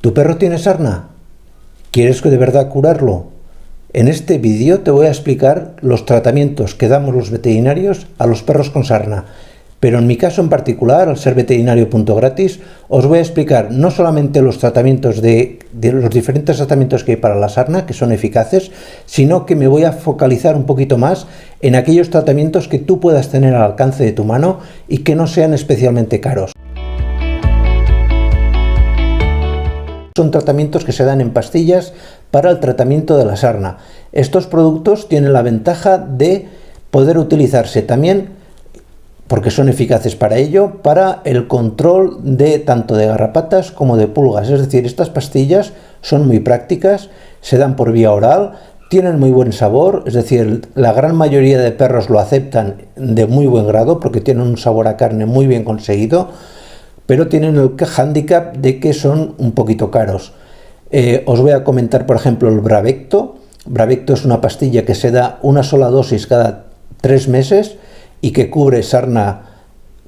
¿Tu perro tiene sarna? ¿Quieres de verdad curarlo? En este vídeo te voy a explicar los tratamientos que damos los veterinarios a los perros con sarna. Pero en mi caso en particular, al ser veterinario.gratis, os voy a explicar no solamente los tratamientos de los diferentes tratamientos que hay para la sarna, que son eficaces, sino que me voy a focalizar un poquito más en aquellos tratamientos que tú puedas tener al alcance de tu mano y que no sean especialmente caros. Son tratamientos que se dan en pastillas para el tratamiento de la sarna. Estos productos tienen la ventaja de poder utilizarse también, porque son eficaces para ello, para el control de tanto de garrapatas como de pulgas. Es decir, estas pastillas son muy prácticas, se dan por vía oral, tienen muy buen sabor, es decir, la gran mayoría de perros lo aceptan de muy buen grado porque tienen un sabor a carne muy bien conseguido, pero tienen el hándicap de que son un poquito caros. Os voy a comentar, por ejemplo, el Bravecto. Bravecto es una pastilla que se da una sola dosis cada 3 meses y que cubre sarna,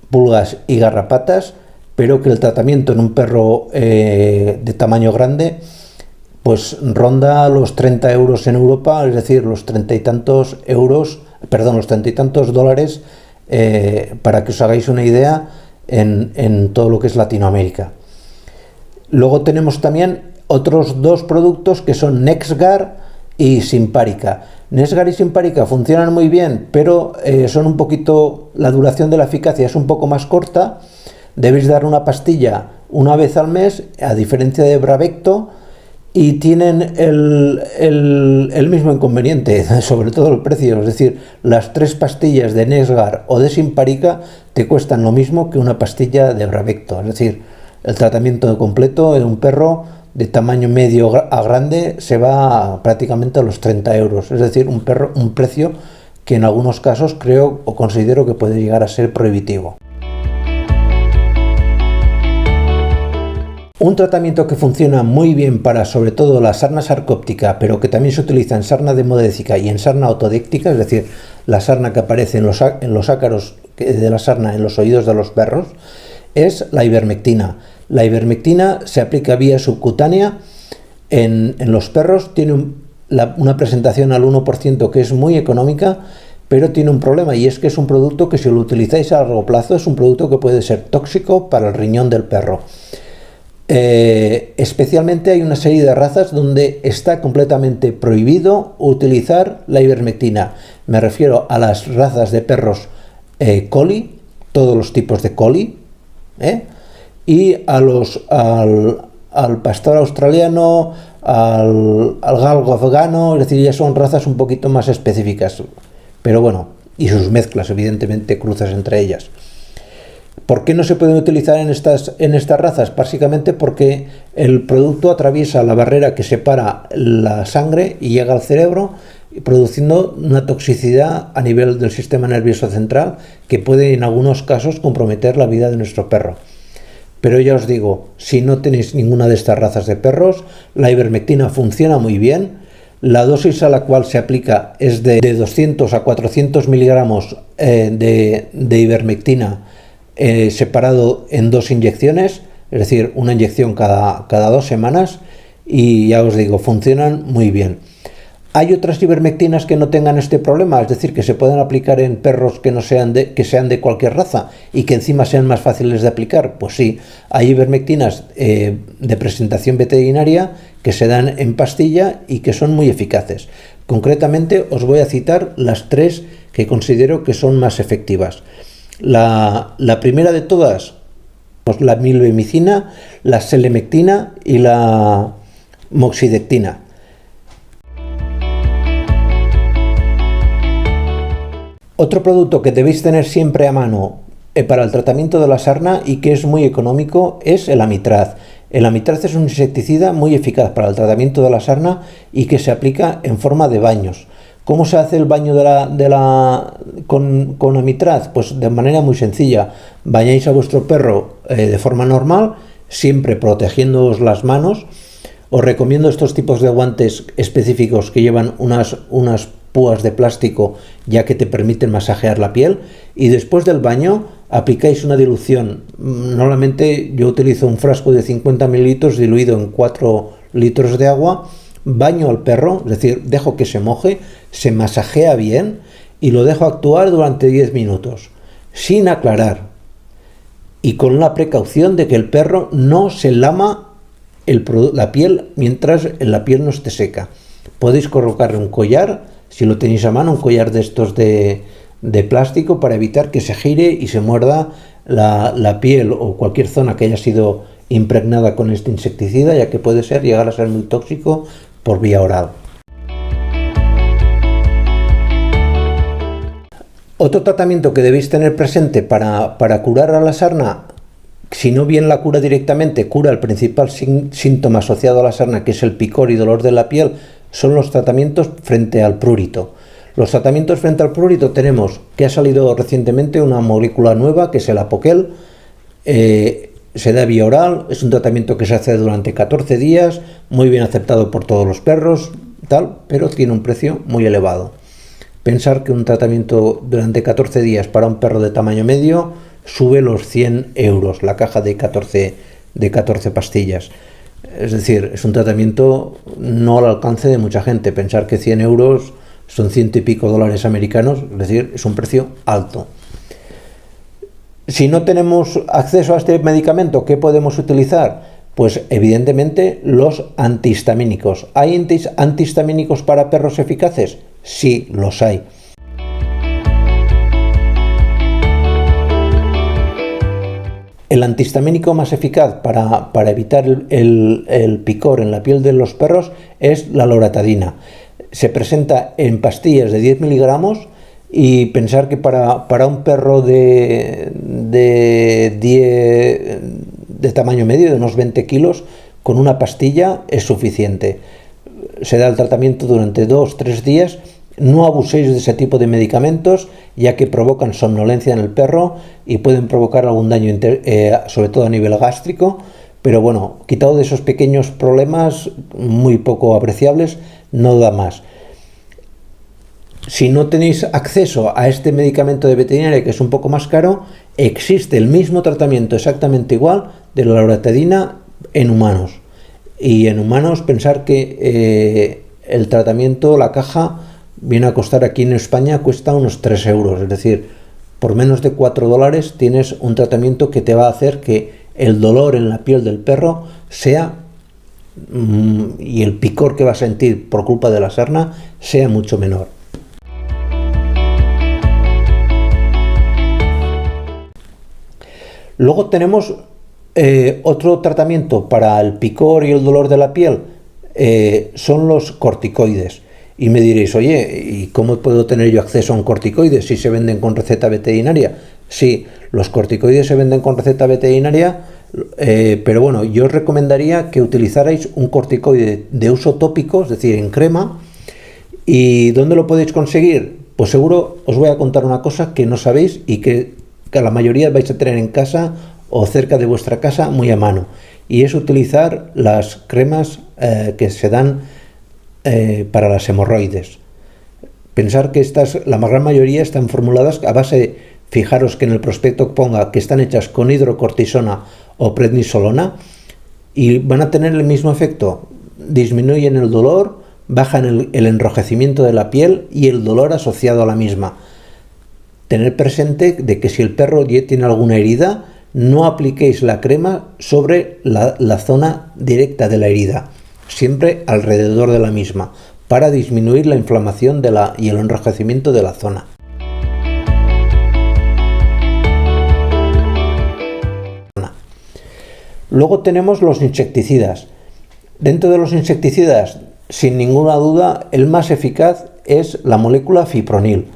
pulgas y garrapatas, pero que el tratamiento en un perro de tamaño grande pues ronda los 30 euros en Europa, es decir, los 30 y tantos dólares, para que os hagáis una idea, en todo lo que es Latinoamérica. Luego tenemos también otros dos productos que son Nexgard y Simparica. Nexgard y Simparica funcionan muy bien, pero son un poquito, la duración de la eficacia es un poco más corta. Debéis dar una pastilla una vez al mes, a diferencia de Bravecto, y tienen el mismo inconveniente, sobre todo el precio. Es decir, las 3 pastillas de Nexgard o de Simparica te cuestan lo mismo que una pastilla de Bravecto. Es decir, el tratamiento completo en un perro de tamaño medio a grande se va prácticamente a los 30 euros. Es decir, un precio que en algunos casos creo o considero que puede llegar a ser prohibitivo. Un tratamiento que funciona muy bien para sobre todo la sarna sarcóptica, pero que también se utiliza en sarna demodécica y en sarna autodéctica, es decir, la sarna que aparece en los ácaros de la sarna en los oídos de los perros, es la ivermectina. La ivermectina se aplica vía subcutánea en los perros, tiene una presentación al 1% que es muy económica, pero tiene un problema, y es que es un producto que si lo utilizáis a largo plazo es un producto que puede ser tóxico para el riñón del perro. Especialmente hay una serie de razas donde está completamente prohibido utilizar la ivermectina. Me refiero a las razas de perros collie, todos los tipos de collie, y al pastor australiano, al galgo afgano, es decir, ya son razas un poquito más específicas, pero bueno, y sus mezclas, evidentemente, cruzas entre ellas. ¿Por qué no se pueden utilizar en estas razas? Básicamente porque el producto atraviesa la barrera que separa la sangre y llega al cerebro, produciendo una toxicidad a nivel del sistema nervioso central que puede en algunos casos comprometer la vida de nuestro perro. Pero ya os digo, si no tenéis ninguna de estas razas de perros, la ivermectina funciona muy bien. La dosis a la cual se aplica es de 200 a 400 miligramos de ivermectina, separado en 2 inyecciones, es decir, una inyección cada 2 semanas, y ya os digo, funcionan muy bien. ¿Hay otras ivermectinas que no tengan este problema? Es decir, que se puedan aplicar en perros que sean de cualquier raza y que encima sean más fáciles de aplicar. Pues sí, hay ivermectinas de presentación veterinaria que se dan en pastilla y que son muy eficaces. Concretamente os voy a citar las 3 que considero que son más efectivas. La primera de todas, pues la milbemicina, la selemectina y la moxidectina. Otro producto que debéis tener siempre a mano para el tratamiento de la sarna y que es muy económico es el amitraz. El amitraz es un insecticida muy eficaz para el tratamiento de la sarna y que se aplica en forma de baños. ¿Cómo se hace el baño con amitraz? Pues de manera muy sencilla. Bañáis a vuestro perro de forma normal, siempre protegiéndoos las manos. Os recomiendo estos tipos de guantes específicos que llevan unas púas de plástico, ya que te permiten masajear la piel, y después del baño aplicáis una dilución. Normalmente yo utilizo un frasco de 50 mililitros diluido en 4 litros de agua, baño al perro, es decir, dejo que se moje, se masajea bien y lo dejo actuar durante 10 minutos, sin aclarar y con la precaución de que el perro no se lama la piel mientras la piel no esté seca. Podéis colocarle un collar, si lo tenéis a mano, un collar de estos de plástico para evitar que se gire y se muerda la piel o cualquier zona que haya sido impregnada con este insecticida, ya que puede llegar a ser muy tóxico por vía oral. Otro tratamiento que debéis tener presente para curar a la sarna, si no bien la cura directamente, cura el principal síntoma asociado a la sarna, que es el picor y dolor de la piel, son los tratamientos frente al prurito. Los tratamientos frente al prurito tenemos que ha salido recientemente una molécula nueva que es el Apoquel. Se da vía oral, es un tratamiento que se hace durante 14 días, muy bien aceptado por todos los perros, pero tiene un precio muy elevado. Pensar que un tratamiento durante 14 días para un perro de tamaño medio sube los 100 euros, la caja de 14 pastillas. Es decir, es un tratamiento no al alcance de mucha gente. Pensar que 100 euros son 100 y pico dólares americanos, es decir, es un precio alto. Si no tenemos acceso a este medicamento, ¿qué podemos utilizar? Pues evidentemente los antihistamínicos. ¿Hay antihistamínicos para perros eficaces? Sí, los hay. El antihistamínico más eficaz para evitar el picor en la piel de los perros es la loratadina. Se presenta en pastillas de 10 miligramos y pensar que para un perro de tamaño medio, de unos 20 kilos, con una pastilla es suficiente. Se da el tratamiento durante 2-3 días. No abuséis de ese tipo de medicamentos, ya que provocan somnolencia en el perro y pueden provocar algún daño, sobre todo a nivel gástrico. Pero bueno, quitado de esos pequeños problemas muy poco apreciables, no da más. Si no tenéis acceso a este medicamento de veterinaria, que es un poco más caro, existe el mismo tratamiento exactamente igual de la loratadina en humanos. Y en humanos pensar que el tratamiento, la caja, viene a costar aquí en España, cuesta unos 3 euros. Es decir, por menos de 4 dólares tienes un tratamiento que te va a hacer que el dolor en la piel del perro sea y el picor que va a sentir por culpa de la sarna sea mucho menor. Luego tenemos otro tratamiento para el picor y el dolor de la piel, son los corticoides. Y me diréis, oye, ¿y cómo puedo tener yo acceso a un corticoide si se venden con receta veterinaria? Sí, los corticoides se venden con receta veterinaria, pero bueno, yo os recomendaría que utilizarais un corticoide de uso tópico, es decir, en crema. ¿Y dónde lo podéis conseguir? Pues seguro os voy a contar una cosa que no sabéis y que la mayoría vais a tener en casa o cerca de vuestra casa muy a mano. Y es utilizar las cremas que se dan para las hemorroides. Pensar que la gran mayoría están formuladas a base, fijaros que en el prospecto ponga que están hechas con hidrocortisona o prednisolona y van a tener el mismo efecto. Disminuyen el dolor, bajan el enrojecimiento de la piel y el dolor asociado a la misma. Tener presente de que si el perro tiene alguna herida, no apliquéis la crema sobre la zona directa de la herida, siempre alrededor de la misma, para disminuir la inflamación y el enrojecimiento de la zona. Luego tenemos los insecticidas. Dentro de los insecticidas, sin ninguna duda, el más eficaz es la molécula fipronil.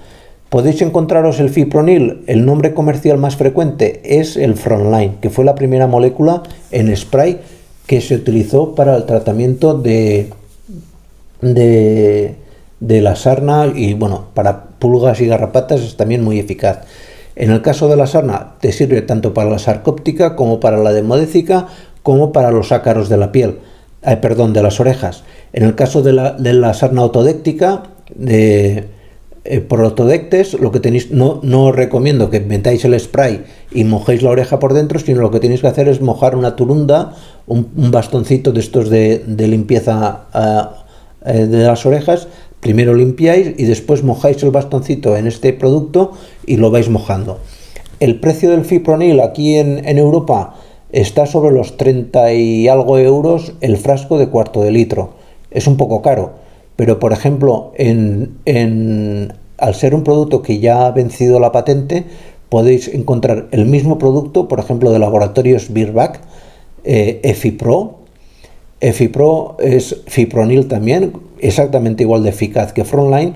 Podéis encontraros el fipronil, el nombre comercial más frecuente es el Frontline, que fue la primera molécula en spray que se utilizó para el tratamiento de la sarna y bueno, para pulgas y garrapatas es también muy eficaz. En el caso de la sarna te sirve tanto para la sarcóptica como para la demodécica como para los ácaros de la piel, de las orejas. En el caso de la sarna autodéctica por ortodectes, lo que tenéis, no os recomiendo que metáis el spray y mojéis la oreja por dentro, sino lo que tenéis que hacer es mojar una turunda, un bastoncito de estos de limpieza de las orejas. Primero limpiáis y después mojáis el bastoncito en este producto y lo vais mojando. El precio del fipronil aquí en Europa está sobre los 30 y algo euros el frasco de cuarto de litro. Es un poco caro, pero por ejemplo, al ser un producto que ya ha vencido la patente, podéis encontrar el mismo producto, por ejemplo, de laboratorios Virbac, EfiPro. EfiPro es fipronil también, exactamente igual de eficaz que Frontline,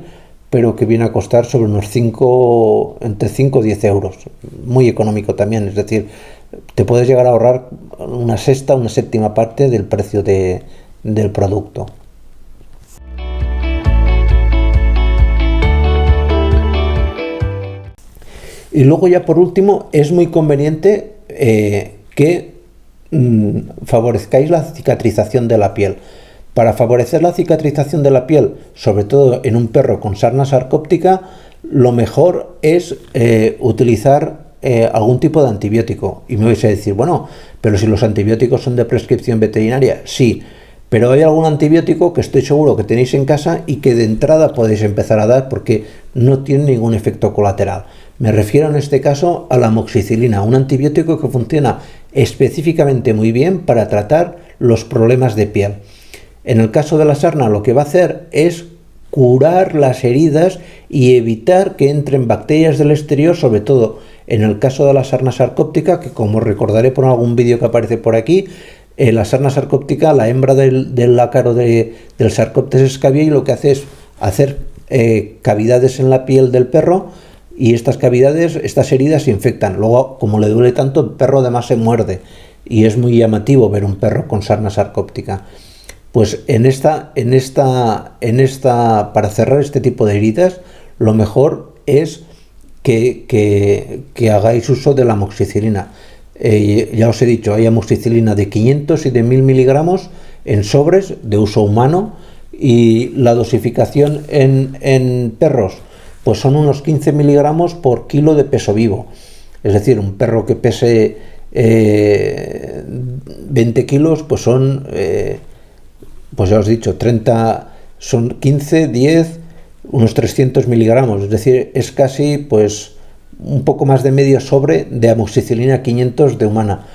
pero que viene a costar sobre unos entre 5 y 10 euros. Muy económico también, es decir, te puedes llegar a ahorrar una séptima parte del precio del producto. Y luego ya por último, es muy conveniente que favorezcáis la cicatrización de la piel. Para favorecer la cicatrización de la piel, sobre todo en un perro con sarna sarcóptica, lo mejor es utilizar algún tipo de antibiótico. Y me vais a decir, bueno, pero si los antibióticos son de prescripción veterinaria, sí, pero hay algún antibiótico que estoy seguro que tenéis en casa y que de entrada podéis empezar a dar porque no tiene ningún efecto colateral. Me refiero en este caso a la amoxicilina, un antibiótico que funciona específicamente muy bien para tratar los problemas de piel. En el caso de la sarna, lo que va a hacer es curar las heridas y evitar que entren bacterias del exterior, sobre todo en el caso de la sarna sarcóptica, que como recordaré por algún vídeo que aparece por aquí, la sarna sarcóptica, la hembra del ácaro del Sarcoptes scabiei, lo que hace es hacer cavidades en la piel del perro, y estas cavidades, estas heridas se infectan. Luego, como le duele tanto, el perro además se muerde, y es muy llamativo ver un perro con sarna sarcóptica. Pues para cerrar este tipo de heridas, lo mejor es que hagáis uso de la amoxicilina. Ya os he dicho, hay amoxicilina de 500 y de 1000 miligramos en sobres de uso humano, y la dosificación en perros pues son unos 15 miligramos por kilo de peso vivo. Es decir, un perro que pese 20 kilos, pues son, pues ya os he dicho, 30, son 15, 10, unos 300 miligramos. Es decir, es casi pues un poco más de medio sobre de amoxicilina 500 de humana.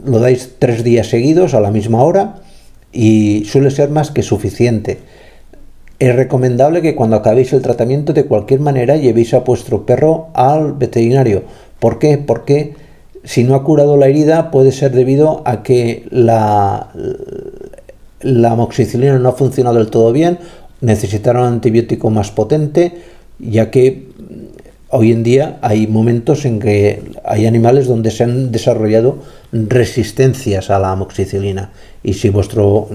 Lo dais 3 días seguidos a la misma hora y suele ser más que suficiente. Es recomendable que cuando acabéis el tratamiento, de cualquier manera, llevéis a vuestro perro al veterinario. ¿Por qué? Porque si no ha curado la herida, puede ser debido a que la amoxicilina no ha funcionado del todo bien, necesitará un antibiótico más potente, ya que hoy en día hay momentos en que hay animales donde se han desarrollado resistencias a la amoxicilina, y si vuestro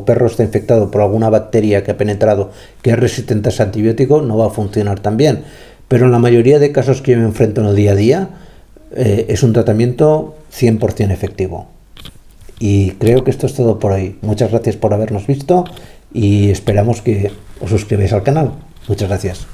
perro está infectado por alguna bacteria que ha penetrado que es resistente a ese antibiótico, no va a funcionar tan bien. Pero en la mayoría de casos que yo me enfrento en el día a día, es un tratamiento 100% efectivo. Y creo que esto es todo por hoy. Muchas gracias por habernos visto y esperamos que os suscribáis al canal. Muchas gracias.